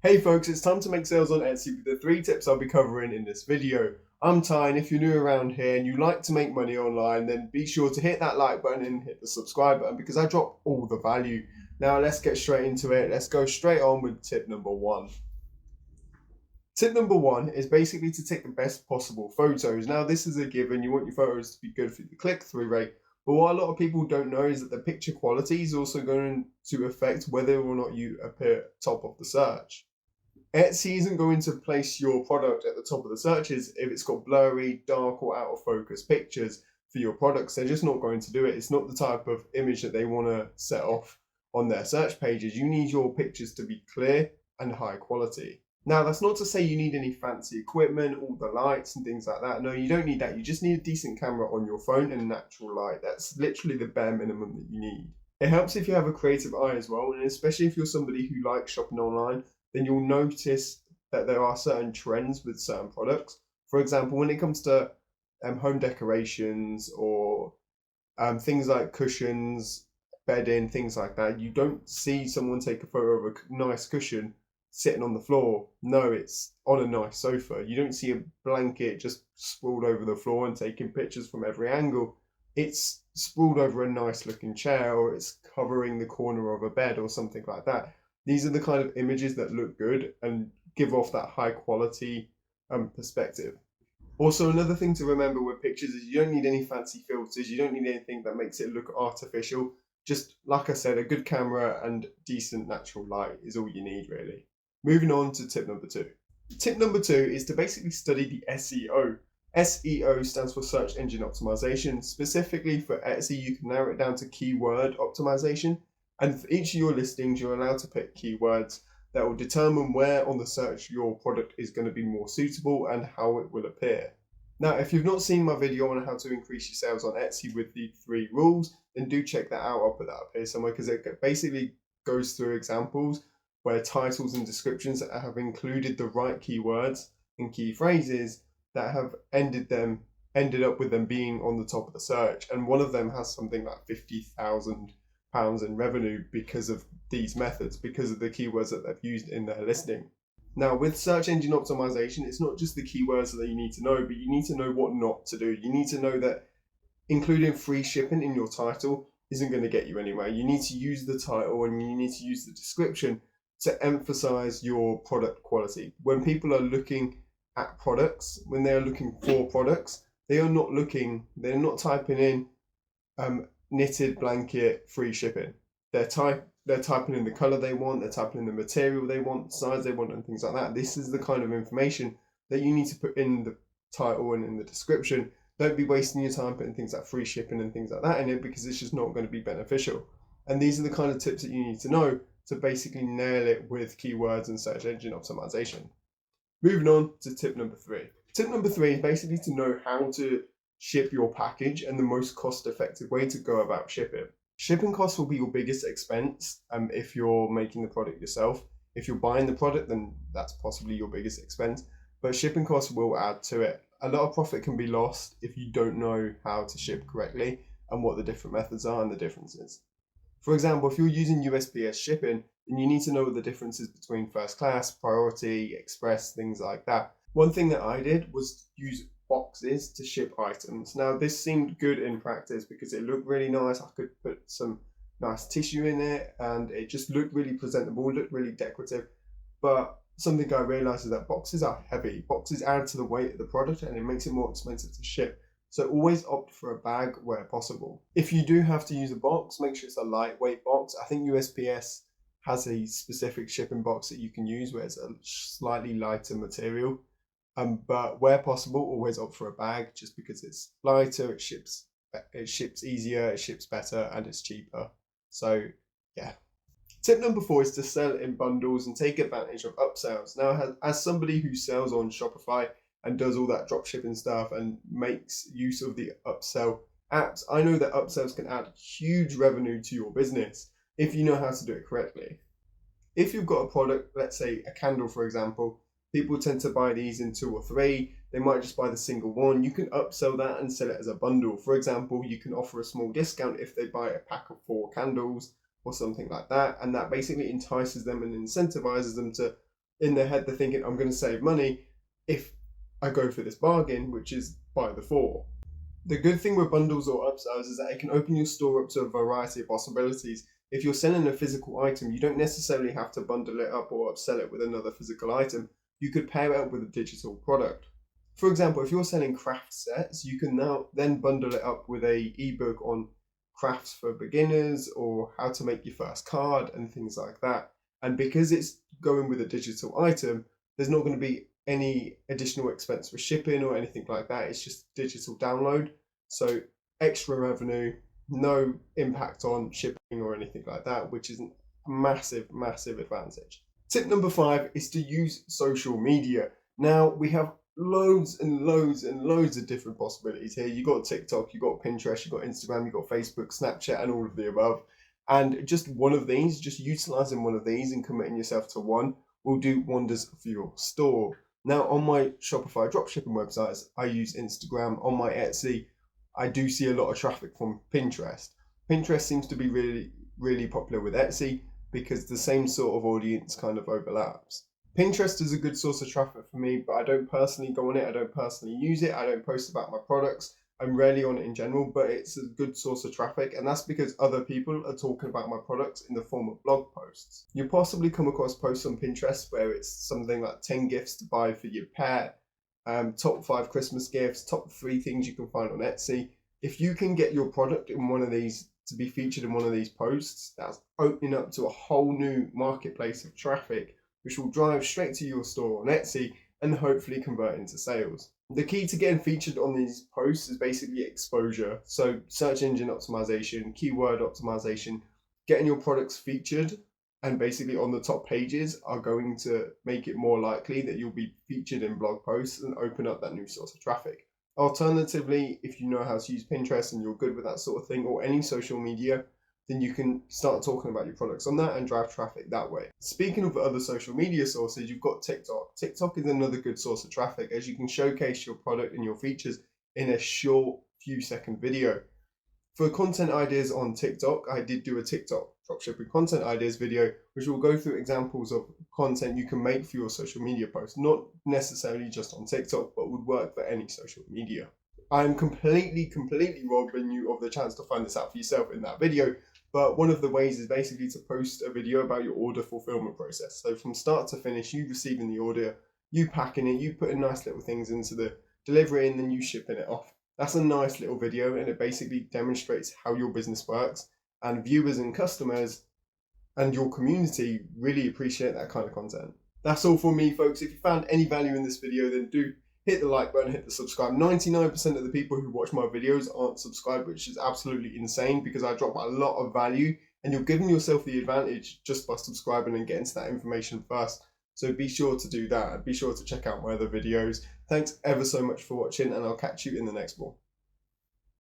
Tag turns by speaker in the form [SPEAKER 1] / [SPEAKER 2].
[SPEAKER 1] Hey folks, it's time to make sales on Etsy with the 3 tips I'll be covering in this video. I'm Ty, and if you're new around here and you like to make money online, then be sure to hit that like button and hit the subscribe button because I drop all the value. Now let's get straight into it. Let's go straight on with tip number 1. Tip number 1 is basically to take the best possible photos. Now this is a given, you want your photos to be good for the click-through rate, but what a lot of people don't know is that the picture quality is also going to affect whether or not you appear top of the search. Etsy isn't going to place your product at the top of the searches if it's got blurry, dark, or out of focus pictures for your products. They're just not going to do it. It's not the type of image that they want to set off on their search pages. You need your pictures to be clear and high quality. Now, that's not to say you need any fancy equipment, all the lights and things like that. No, you don't need that. You just need a decent camera on your phone and natural light. That's literally the bare minimum that you need. It helps if you have a creative eye as well, and especially if you're somebody who likes shopping online, then you'll notice that there are certain trends with certain products. For example, when it comes to home decorations or things like cushions, bedding, things like that, you don't see someone take a photo of a nice cushion sitting on the floor. No, it's on a nice sofa. You don't see a blanket just sprawled over the floor and taking pictures from every angle. It's sprawled over a nice looking chair, or it's covering the corner of a bed or something like that. These are the kind of images that look good and give off that high quality perspective. Also, another thing to remember with pictures is you don't need any fancy filters. You don't need anything that makes it look artificial. Just like I said, a good camera and decent natural light is all you need, really. Moving on to tip number 2. Tip number 2 is to basically study the SEO. SEO stands for search engine optimization. Specifically for Etsy, you can narrow it down to keyword optimization. And for each of your listings, you're allowed to pick keywords that will determine where on the search your product is going to be more suitable and how it will appear. Now, if you've not seen my video on how to increase your sales on Etsy with the 3 rules, then do check that out. I'll put that up here somewhere because it basically goes through examples where titles and descriptions have included the right keywords and key phrases that have ended up with them being on the top of the search. And one of them has something like 50,000 pounds in revenue because of these methods, because of the keywords that they've used in their listing. Now, with search engine optimization, it's not just the keywords that you need to know, but you need to know what not to do. You need to know that including free shipping in your title isn't going to get you anywhere. You need to use the title and you need to use the description to emphasize your product quality. When people are looking at products, when they are looking for products, they're not typing in knitted blanket free shipping. They're typing in the color they want, they're typing in the material they want, size they want, and things like that. This is the kind of information that you need to put in the title and in the description. Don't be wasting your time putting things like free shipping and things like that in it, because it's just not going to be beneficial. And these are the kind of tips that you need to know to basically nail it with keywords and search engine optimization. Moving on to tip number 3. Tip number 3 is basically to know how to ship your package and the most cost-effective way to go about shipping. Shipping costs will be your biggest expense if you're making the product yourself. If you're buying the product, then that's possibly your biggest expense, but shipping costs will add to it. A lot of profit can be lost if you don't know how to ship correctly and what the different methods are and the differences. For example, if you're using USPS shipping, then you need to know what the difference is between first class, priority, express, things like that. One thing that I did was use boxes to ship items. Now, this seemed good in practice because it looked really nice. I could put some nice tissue in it and it just looked really presentable, looked really decorative. But something I realized is that boxes are heavy. Boxes add to the weight of the product and it makes it more expensive to ship. So always opt for a bag where possible. If you do have to use a box, make sure it's a lightweight box. I think USPS has a specific shipping box that you can use where it's a slightly lighter material. But where possible, always opt for a bag, just because it's lighter, it ships easier, it ships better, and it's cheaper. So yeah. Tip number 4 is to sell in bundles and take advantage of upsells. Now, as somebody who sells on Shopify and does all that drop shipping stuff and makes use of the upsell apps, I know that upsells can add huge revenue to your business if you know how to do it correctly. If you've got a product, let's say a candle, for example, people tend to buy these in 2 or 3. They might just buy the single one. You can upsell that and sell it as a bundle. For example, you can offer a small discount if they buy a pack of 4 candles or something like that. And that basically entices them and incentivizes them to in their head, they're thinking, I'm going to save money if I go for this bargain, which is buy the four. The good thing with bundles or upsells is that it can open your store up to a variety of possibilities. If you're selling a physical item, you don't necessarily have to bundle it up or upsell it with another physical item. You could pair it up with a digital product. For example, if you're selling craft sets, you can now then bundle it up with a ebook on crafts for beginners or how to make your first card and things like that. And because it's going with a digital item, there's not going to be any additional expense for shipping or anything like that. It's just digital download. So extra revenue, no impact on shipping or anything like that, which is a massive, massive advantage. Tip number 5 is to use social media. Now we have loads and loads and loads of different possibilities here. You've got TikTok, you've got Pinterest, you've got Instagram, you've got Facebook, Snapchat, and all of the above. And just one of these, just utilizing one of these and committing yourself to one will do wonders for your store. Now, on my Shopify dropshipping websites, I use Instagram. On my Etsy, I do see a lot of traffic from Pinterest. Pinterest seems to be really, really popular with Etsy because the same sort of audience kind of overlaps. Pinterest is a good source of traffic for me, but I don't personally go on it. I don't personally use it. I don't post about my products. I'm rarely on it in general, but it's a good source of traffic, and that's because other people are talking about my products in the form of blog posts. You'll possibly come across posts on Pinterest where it's something like 10 gifts to buy for your pet, top 5 Christmas gifts, top 3 things you can find on Etsy. If you can get your product in one of these to be featured in one of these posts, that's opening up to a whole new marketplace of traffic, which will drive straight to your store on Etsy and hopefully convert into sales. The key to getting featured on these posts is basically exposure. So search engine optimization, keyword optimization, getting your products featured and basically on the top pages are going to make it more likely that you'll be featured in blog posts and open up that new source of traffic. Alternatively, if you know how to use Pinterest and you're good with that sort of thing or any social media, then you can start talking about your products on that and drive traffic that way. Speaking of other social media sources, you've got TikTok. TikTok is another good source of traffic as you can showcase your product and your features in a short few second video. For content ideas on TikTok, I did do a TikTok dropshipping content ideas video, which will go through examples of content you can make for your social media posts, not necessarily just on TikTok, but would work for any social media. I'm completely robbing you of the chance to find this out for yourself in that video. But one of the ways is basically to post a video about your order fulfillment process. So from start to finish, you receiving the order, you packing it, you putting nice little things into the delivery, and then you shipping it off. That's a nice little video, and it basically demonstrates how your business works. And viewers and customers and your community really appreciate that kind of content. That's all from me, folks. If you found any value in this video, then do hit the like button, hit the subscribe. 99% of the people who watch my videos aren't subscribed, which is absolutely insane because I drop a lot of value and you're giving yourself the advantage just by subscribing and getting to that information first. So be sure to do that and be sure to check out my other videos. Thanks ever so much for watching and I'll catch you in the next one.